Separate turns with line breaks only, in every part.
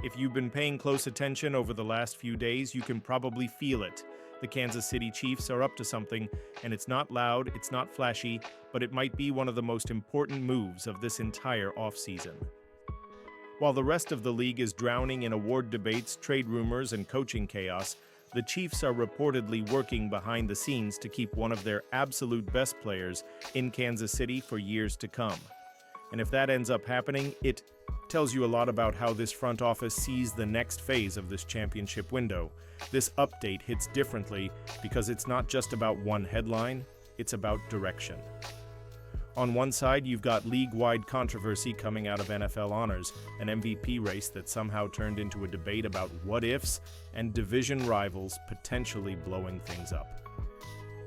If you've been paying close attention over the last few days, you can probably feel it. The Kansas City Chiefs are up to something, and it's not loud, it's not flashy, but it might be one of the most important moves of this entire offseason. While the rest of the league is drowning in award debates, trade rumors, and coaching chaos, the Chiefs are reportedly working behind the scenes to keep one of their absolute best players in Kansas City for years to come. And if that ends up happening, it tells you a lot about how this front office sees the next phase of this championship window. This update hits differently because it's not just about one headline, it's about direction. On one side, you've got league-wide controversy coming out of NFL honors, an MVP race that somehow turned into a debate about what-ifs and division rivals potentially blowing things up.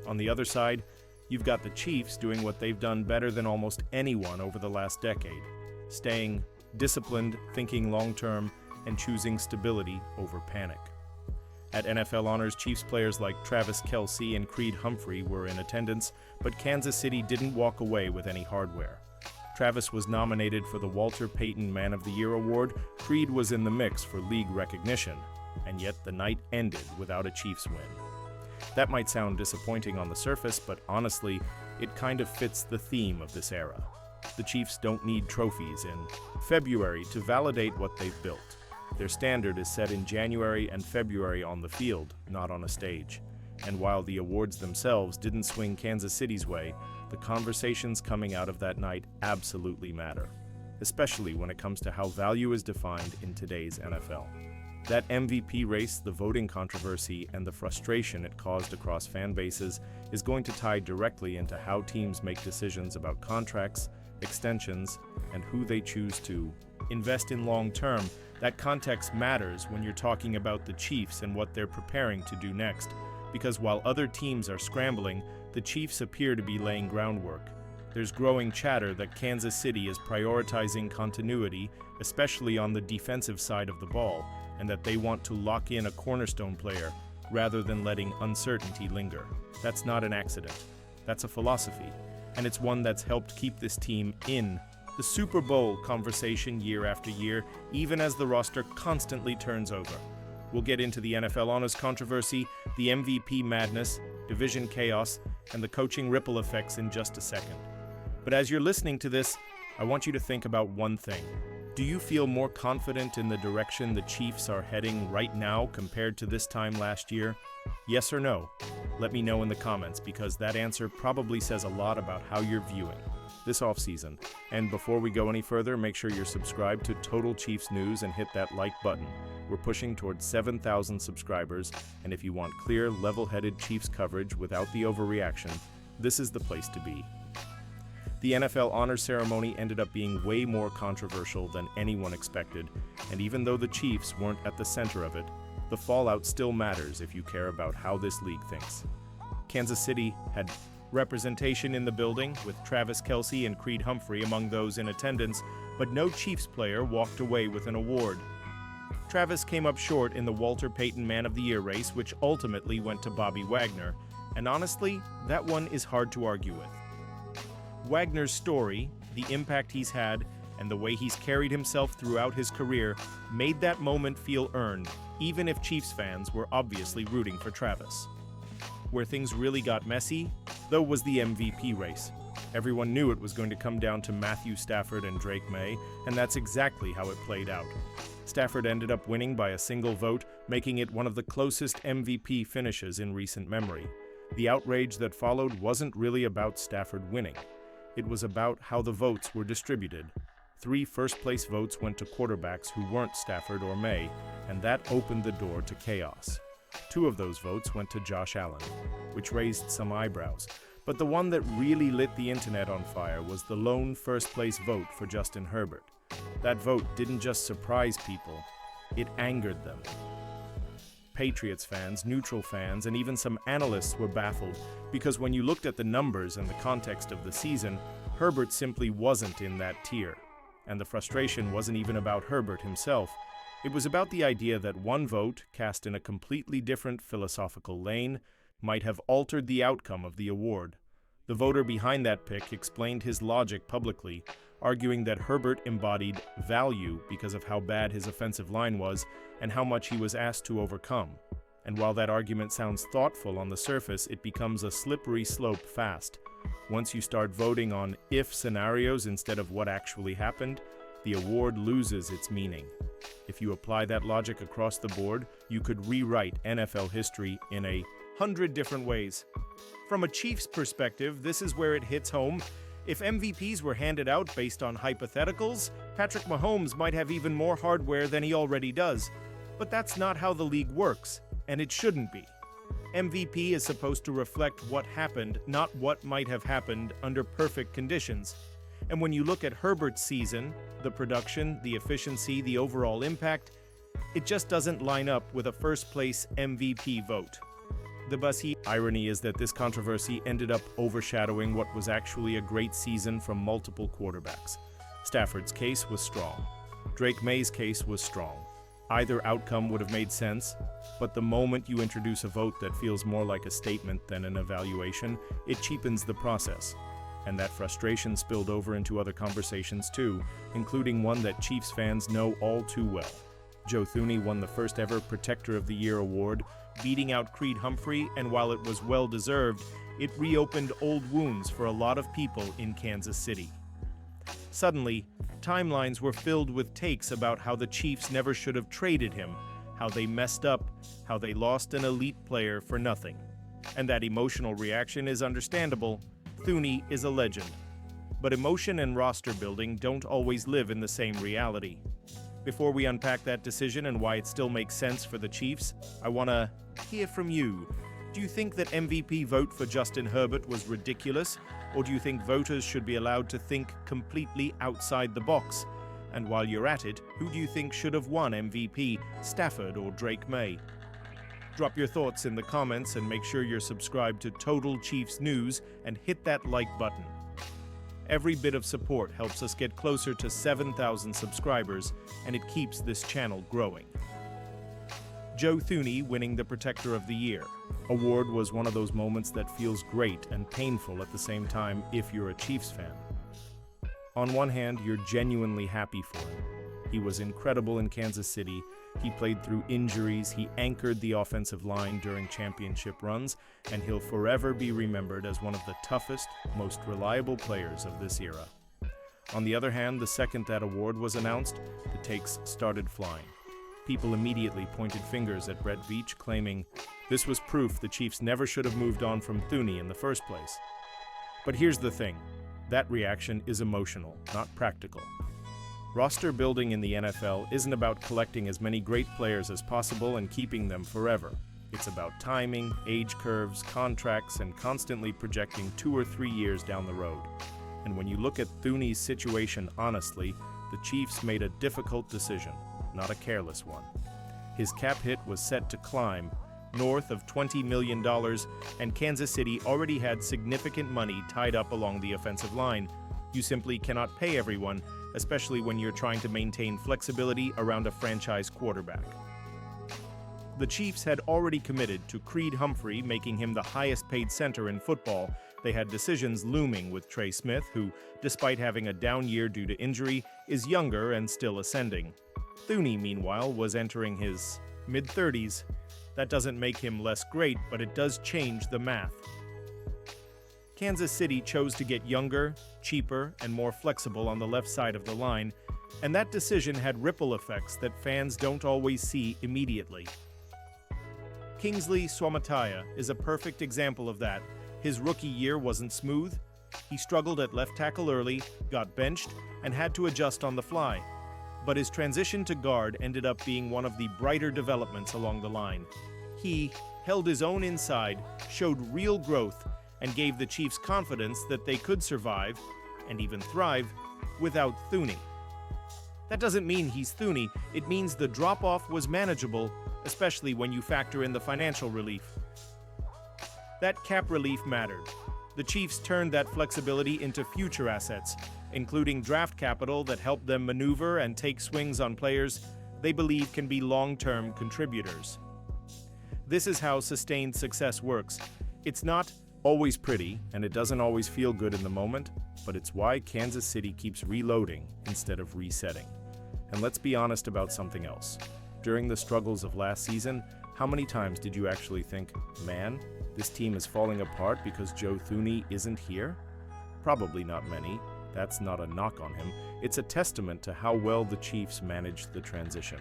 On the other side, you've got the Chiefs doing what they've done better than almost anyone over the last decade, staying disciplined, thinking long-term, and choosing stability over panic. At NFL honors, Chiefs players like Travis Kelce and Creed Humphrey were in attendance, but Kansas City didn't walk away with any hardware. Travis was nominated for the Walter Payton Man of the Year award, Creed was in the mix for league recognition, and yet the night ended without a Chiefs win. That might sound disappointing on the surface, but honestly, it kind of fits the theme of this era. The Chiefs don't need trophies in February to validate what they've built. Their standard is set in January and February on the field, not on a stage. And while the awards themselves didn't swing Kansas City's way, the conversations coming out of that night absolutely matter, especially when it comes to how value is defined in today's NFL. That MVP race, the voting controversy, and the frustration it caused across fan bases is going to tie directly into how teams make decisions about contracts, extensions, and who they choose to invest in long-term. That context matters when you're talking about the Chiefs and what they're preparing to do next, because while other teams are scrambling, the Chiefs appear to be laying groundwork. There's growing chatter that Kansas City is prioritizing continuity, especially on the defensive side of the ball, and that they want to lock in a cornerstone player rather than letting uncertainty linger. That's not an accident. That's a philosophy, and it's one that's helped keep this team in the Super Bowl conversation year after year, even as the roster constantly turns over. We'll get into the NFL honors controversy, the MVP madness, division chaos, and the coaching ripple effects in just a second. But as you're listening to this, I want you to think about one thing. Do you feel more confident in the direction the Chiefs are heading right now compared to this time last year? Yes or no? Let me know in the comments, because that answer probably says a lot about how you're viewing this offseason. And before we go any further, make sure you're subscribed to Total Chiefs News and hit that like button. We're pushing towards 7,000 subscribers, and if you want clear, level-headed Chiefs coverage without the overreaction, this is the place to be. The NFL honors ceremony ended up being way more controversial than anyone expected, and even though the Chiefs weren't at the center of it, the fallout still matters if you care about how this league thinks. Kansas City had representation in the building, with Travis Kelce and Creed Humphrey among those in attendance, but no Chiefs player walked away with an award. Travis came up short in the Walter Payton Man of the Year race, which ultimately went to Bobby Wagner, and honestly, that one is hard to argue with. Wagner's story, the impact he's had, and the way he's carried himself throughout his career made that moment feel earned, even if Chiefs fans were obviously rooting for Travis. Where things really got messy, though, was the MVP race. Everyone knew it was going to come down to Matthew Stafford and Drake May, and that's exactly how it played out. Stafford ended up winning by a single vote, making it one of the closest MVP finishes in recent memory. The outrage that followed wasn't really about Stafford winning. It was about how the votes were distributed. 3 first-place votes went to quarterbacks who weren't Stafford or May, and that opened the door to chaos. 2 of those votes went to Josh Allen, which raised some eyebrows. But the one that really lit the internet on fire was the lone first-place vote for Justin Herbert. That vote didn't just surprise people, it angered them. Patriots fans, neutral fans, and even some analysts were baffled, because when you looked at the numbers and the context of the season, Herbert simply wasn't in that tier. And the frustration wasn't even about Herbert himself. It was about the idea that one vote, cast in a completely different philosophical lane, might have altered the outcome of the award. The voter behind that pick explained his logic publicly, arguing that Herbert embodied value because of how bad his offensive line was and how much he was asked to overcome. And while that argument sounds thoughtful on the surface, it becomes a slippery slope fast. Once you start voting on if scenarios instead of what actually happened, the award loses its meaning. If you apply that logic across the board, you could rewrite NFL history in 100 different ways. From a Chiefs perspective, this is where it hits home. If MVPs were handed out based on hypotheticals, Patrick Mahomes might have even more hardware than he already does. But that's not how the league works, and it shouldn't be. MVP is supposed to reflect what happened, not what might have happened under perfect conditions. And when you look at Herbert's season, the production, the efficiency, the overall impact, it just doesn't line up with a first-place MVP vote. The irony is that this controversy ended up overshadowing what was actually a great season from multiple quarterbacks. Stafford's case was strong. Drake May's case was strong. Either outcome would have made sense, but the moment you introduce a vote that feels more like a statement than an evaluation, it cheapens the process. And that frustration spilled over into other conversations too, including one that Chiefs fans know all too well. Joe Thuney won the first ever Protector of the Year award, beating out Creed Humphrey, and while it was well-deserved, it reopened old wounds for a lot of people in Kansas City. Suddenly, timelines were filled with takes about how the Chiefs never should have traded him, how they messed up, how they lost an elite player for nothing. And that emotional reaction is understandable. Thuney is a legend. But emotion and roster building don't always live in the same reality. Before we unpack that decision and why it still makes sense for the Chiefs, I want to hear from you. Do you think that MVP vote for Justin Herbert was ridiculous? Or do you think voters should be allowed to think completely outside the box? And while you're at it, who do you think should have won MVP, Stafford or Drake May? Drop your thoughts in the comments and make sure you're subscribed to Total Chiefs News and hit that like button. Every bit of support helps us get closer to 7,000 subscribers, and it keeps this channel growing. Joe Thuney winning the Protector of the Year award was one of those moments that feels great and painful at the same time if you're a Chiefs fan. On one hand, you're genuinely happy for him. He was incredible in Kansas City. He played through injuries, he anchored the offensive line during championship runs, and he'll forever be remembered as one of the toughest, most reliable players of this era. On the other hand, the second that award was announced, the takes started flying. People immediately pointed fingers at Brett Veach, claiming this was proof the Chiefs never should have moved on from Thuney in the first place. But here's the thing, that reaction is emotional, not practical. Roster building in the NFL isn't about collecting as many great players as possible and keeping them forever. It's about timing, age curves, contracts, and constantly projecting 2 or 3 years down the road. And when you look at Thuney's situation honestly, the Chiefs made a difficult decision, not a careless one. His cap hit was set to climb, north of $20 million, and Kansas City already had significant money tied up along the offensive line. You simply cannot pay everyone, especially when you're trying to maintain flexibility around a franchise quarterback. The Chiefs had already committed to Creed Humphrey, making him the highest-paid center in football. They had decisions looming with Trey Smith, who, despite having a down year due to injury, is younger and still ascending. Thuney, meanwhile, was entering his mid-30s. That doesn't make him less great, but it does change the math. Kansas City chose to get younger, cheaper, and more flexible on the left side of the line, and that decision had ripple effects that fans don't always see immediately. Kingsley Suamataia is a perfect example of that. His rookie year wasn't smooth. He struggled at left tackle early, got benched, and had to adjust on the fly. But his transition to guard ended up being one of the brighter developments along the line. He held his own inside, showed real growth, and gave the Chiefs confidence that they could survive, and even thrive, without Thuney. That doesn't mean he's Thuney, it means the drop-off was manageable, especially when you factor in the financial relief. That cap relief mattered. The Chiefs turned that flexibility into future assets, including draft capital that helped them maneuver and take swings on players they believe can be long-term contributors. This is how sustained success works. It's not always pretty, and it doesn't always feel good in the moment, but it's why Kansas City keeps reloading instead of resetting. And let's be honest about something else. During the struggles of last season, how many times did you actually think, man, this team is falling apart because Joe Thuney isn't here? Probably not many. That's not a knock on him. It's a testament to how well the Chiefs managed the transition.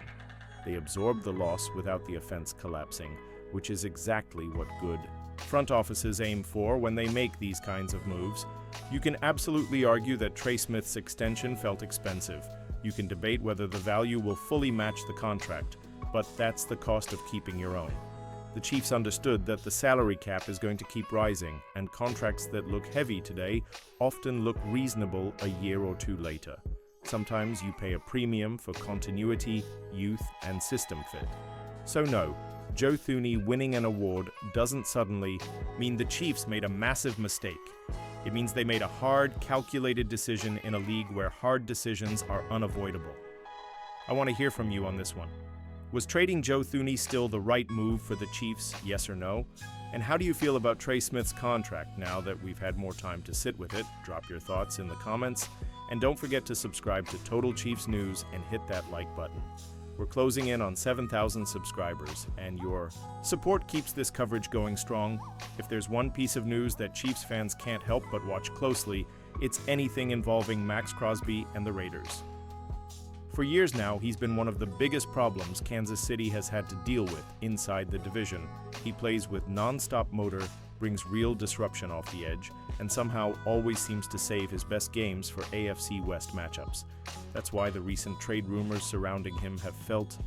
They absorbed the loss without the offense collapsing, which is exactly what good front offices aim for when they make these kinds of moves. You can absolutely argue that Trey Smith's extension felt expensive. You can debate whether the value will fully match the contract, but that's the cost of keeping your own. The Chiefs understood that the salary cap is going to keep rising, and contracts that look heavy today often look reasonable a year or two later. Sometimes you pay a premium for continuity, youth, and system fit. So no, Joe Thuney winning an award doesn't suddenly mean the Chiefs made a massive mistake. It means they made a hard, calculated decision in a league where hard decisions are unavoidable. I want to hear from you on this one. Was trading Joe Thuney still the right move for the Chiefs, yes or no? And how do you feel about Trey Smith's contract now that we've had more time to sit with it? Drop your thoughts in the comments. And don't forget to subscribe to Total Chiefs News and hit that like button. We're closing in on 7,000 subscribers, and your support keeps this coverage going strong. If there's one piece of news that Chiefs fans can't help but watch closely, it's anything involving Max Crosby and the Raiders. For years now, he's been one of the biggest problems Kansas City has had to deal with inside the division. He plays with non-stop motor, brings real disruption off the edge, and somehow always seems to save his best games for AFC West matchups. That's why the recent trade rumors surrounding him have felt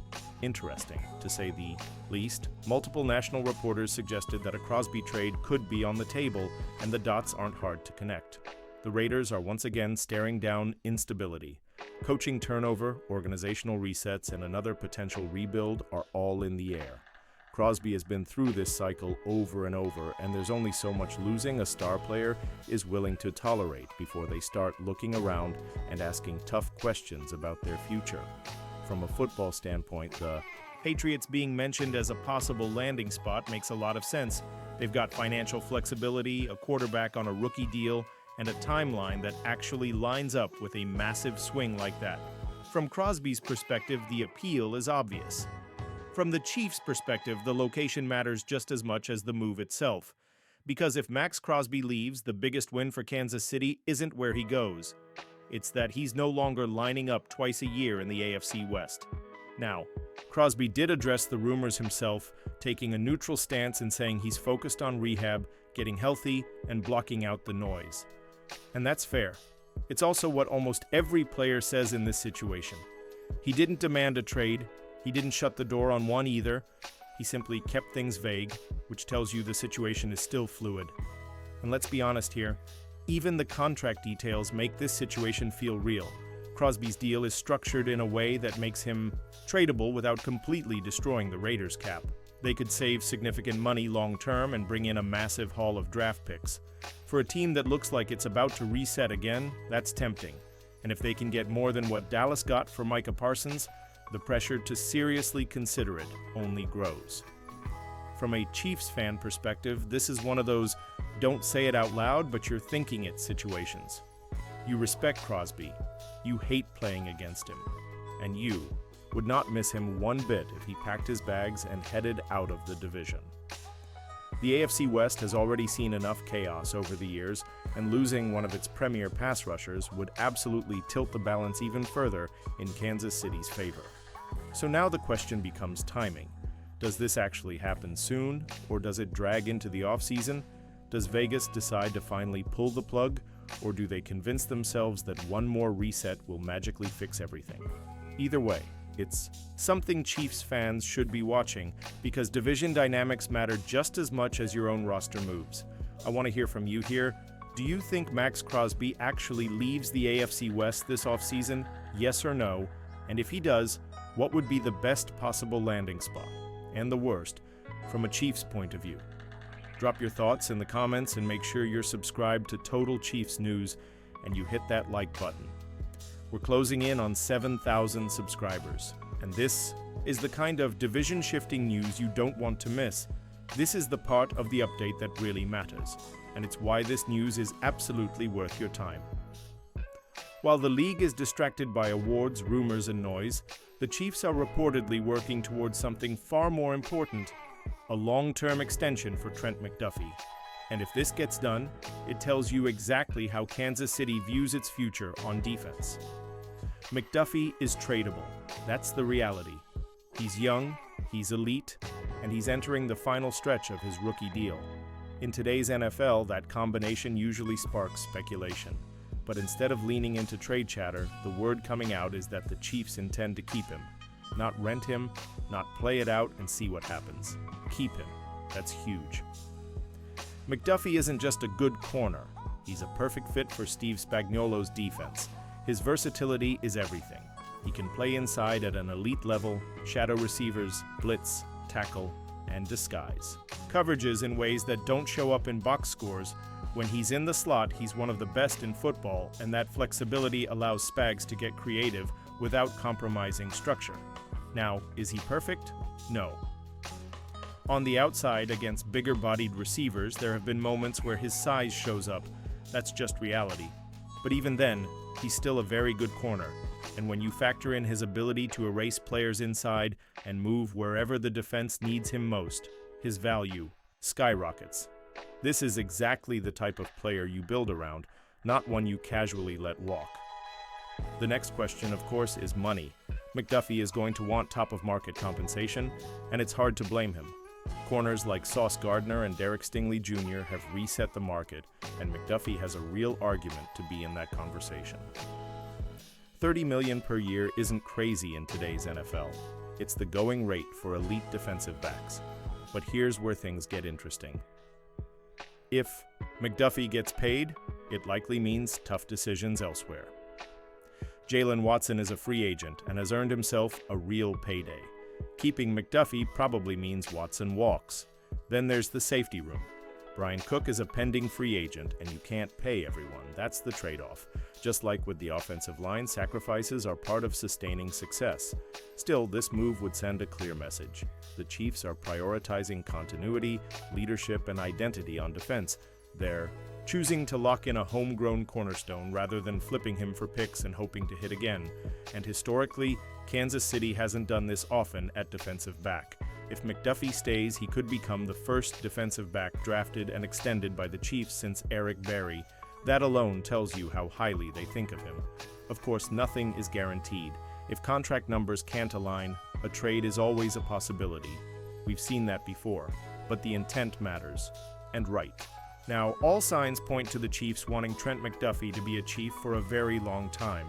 interesting, to say the least. Multiple national reporters suggested that a Crosby trade could be on the table, and the dots aren't hard to connect. The Raiders are once again staring down instability. Coaching turnover, organizational resets, and another potential rebuild are all in the air. Crosby has been through this cycle over and over, and there's only so much losing a star player is willing to tolerate before they start looking around and asking tough questions about their future. From a football standpoint, the Patriots being mentioned as a possible landing spot makes a lot of sense. They've got financial flexibility, a quarterback on a rookie deal, and a timeline that actually lines up with a massive swing like that. From Crosby's perspective, the appeal is obvious. From the Chiefs' perspective, the location matters just as much as the move itself. Because if Max Crosby leaves, the biggest win for Kansas City isn't where he goes. It's that he's no longer lining up twice a year in the AFC West. Now, Crosby did address the rumors himself, taking a neutral stance and saying he's focused on rehab, getting healthy, and blocking out the noise. And that's fair. It's also what almost every player says in this situation. He didn't demand a trade. He didn't shut the door on one either. He simply kept things vague, which tells you the situation is still fluid. And let's be honest here, even the contract details make this situation feel real. Crosby's deal is structured in a way that makes him tradable without completely destroying the Raiders' cap. They could save significant money long-term and bring in a massive haul of draft picks. For a team that looks like it's about to reset again, that's tempting. And if they can get more than what Dallas got for Micah Parsons, the pressure to seriously consider it only grows. From a Chiefs fan perspective, this is one of those don't say it out loud, but you're thinking it situations. You respect Crosby, you hate playing against him, and you would not miss him one bit if he packed his bags and headed out of the division. The AFC West has already seen enough chaos over the years, and losing one of its premier pass rushers would absolutely tilt the balance even further in Kansas City's favor. So now the question becomes timing. Does this actually happen soon, or does it drag into the offseason? Does Vegas decide to finally pull the plug, or do they convince themselves that one more reset will magically fix everything? Either way, it's something Chiefs fans should be watching because division dynamics matter just as much as your own roster moves. I want to hear from you here. Do you think Max Crosby actually leaves the AFC West this offseason? Yes or no? And if he does, what would be the best possible landing spot? And the worst, from a Chiefs point of view? Drop your thoughts in the comments and make sure you're subscribed to Total Chiefs News and you hit that like button. We're closing in on 7,000 subscribers, and this is the kind of division-shifting news you don't want to miss. This is the part of the update that really matters. and it's why this news is absolutely worth your time. While the league is distracted by awards, rumors, and noise, the Chiefs are reportedly working towards something far more important: a long-term extension for Trent McDuffie. And if this gets done, it tells you exactly how Kansas City views its future on defense. McDuffie is tradable. That's the reality. He's young, he's elite, and he's entering the final stretch of his rookie deal. In today's NFL, that combination usually sparks speculation. But instead of leaning into trade chatter, the word coming out is that the Chiefs intend to keep him. Not rent him, not play it out and see what happens. Keep him. That's huge. McDuffie isn't just a good corner. He's a perfect fit for Steve Spagnuolo's defense. His versatility is everything. He can play inside at an elite level, shadow receivers, blitz, tackle, and disguise coverages in ways that don't show up in box scores. When he's in the slot, he's one of the best in football, and that flexibility allows Spags to get creative without compromising structure. Now, is he perfect? No. On the outside, against bigger-bodied receivers, there have been moments where his size shows up. That's just reality. But even then, he's still a very good corner. And when you factor in his ability to erase players inside and move wherever the defense needs him most, his value skyrockets. This is exactly the type of player you build around, not one you casually let walk. The next question, of course, is money. McDuffie is going to want top-of-market compensation, and it's hard to blame him. Corners like Sauce Gardner and Derek Stingley Jr. have reset the market, and McDuffie has a real argument to be in that conversation. $30 million per year isn't crazy in today's NFL. It's the going rate for elite defensive backs. But here's where things get interesting. If McDuffie gets paid, it likely means tough decisions elsewhere. Jalen Watson is a free agent and has earned himself a real payday. Keeping McDuffie probably means Watson walks. Then there's the safety room. Brian Cook is a pending free agent, and you can't pay everyone. That's the trade-off. Just like with the offensive line, sacrifices are part of sustaining success. Still, this move would send a clear message. The Chiefs are prioritizing continuity, leadership, and identity on defense. They're choosing to lock in a homegrown cornerstone rather than flipping him for picks and hoping to hit again. And historically, Kansas City hasn't done this often at defensive back. If McDuffie stays, he could become the first defensive back drafted and extended by the Chiefs since Eric Berry. That alone tells you how highly they think of him. Of course, nothing is guaranteed. If contract numbers can't align, a trade is always a possibility. We've seen that before, but the intent matters. And right. Now, all signs point to the Chiefs wanting Trent McDuffie to be a Chief for a very long time.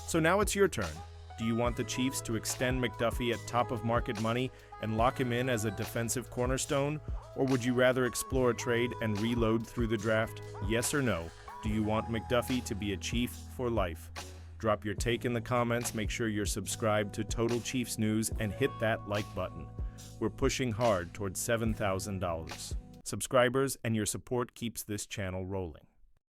So now it's your turn. Do you want the Chiefs to extend McDuffie at top-of-market money and lock him in as a defensive cornerstone? Or would you rather explore a trade and reload through the draft? Yes or no? Do you want McDuffie to be a Chief for life? Drop your take in the comments, make sure you're subscribed to Total Chiefs News, and hit that like button. We're pushing hard towards $7,000 subscribers, and your support keeps this channel rolling.